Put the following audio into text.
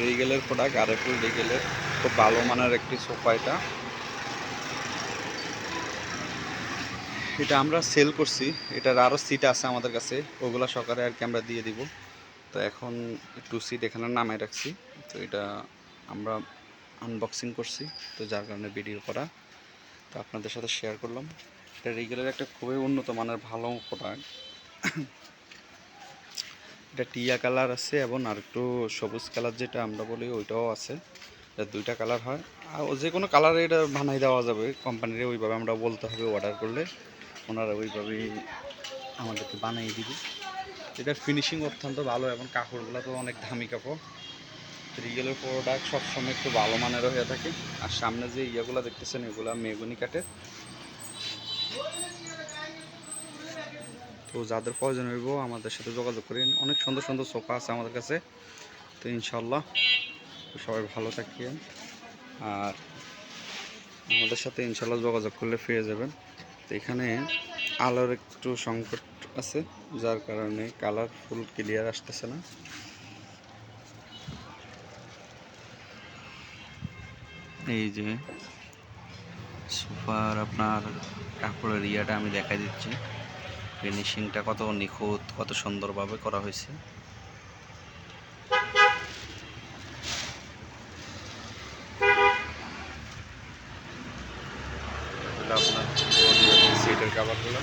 রিগেলের product, RFL রিগেলের খুব ভালো মানের একটি সোফা। এটা আমরা সেল করছি, এটার আরও সিট আছে আমাদের কাছে, ওগুলো সকালে আর কি আমরা দিয়ে দিব। তো এখন একটু সিট এখানে নামায় রাখছি, তো এটা আমরা আনবক্সিং করছি, তো যার কারণে ভিডিও করা, তো আপনাদের সাথে শেয়ার করলাম। এটা রিগেলের একটা খুবই উন্নত মানের ভালো প্রোডাক্ট। এটা টিয়া কালার আছে এবং আর একটু সবুজ কালার যেটা আমরা বলি ওইটাও আছে। এটা দুইটা কালার হয়, আর যে কোনো কালারে এটা বানাই দেওয়া যাবে কোম্পানির, ওইভাবে আমরা বলতে হবে, অর্ডার করলে ওনারা ওইভাবেই আমাদেরকে বানিয়ে দিবে। এটার ফিনিশিং অত্যন্ত ভালো এবং কাপড়গুলো তো অনেক দামি কাপড়। রিগেলের প্রোডাক্ট সবসময় একটু ভালো মানের হয়ে থাকে। আর সামনে যে ইয়েগুলো দেখতেছেন এগুলো মেগুনি কাঠের। তো যাদের প্রয়োজন হইব আমাদের সাথে যোগাযোগ করেন, অনেক সুন্দর সুন্দর সোফা আছে আমাদের কাছে। তো ইনশাল্লাহ সবাই ভালো থাকেন, আর আমাদের সাথে ইনশাল্লাহ যোগাযোগ করলে পেয়ে যাবেন। তো এখানে আলোর একটু সংকট আছে, যার কারণে কালার ফুল ক্লিয়ার আসতেছে না। এই যে সোফার আপনার কাপড়ের ইয়াটা আমি দেখাই দিচ্ছি, ফিনিশিংটা কত নিখুঁত, কত সুন্দরভাবে করা হয়েছে। এটা আপনার সিটের কাভারগুলো।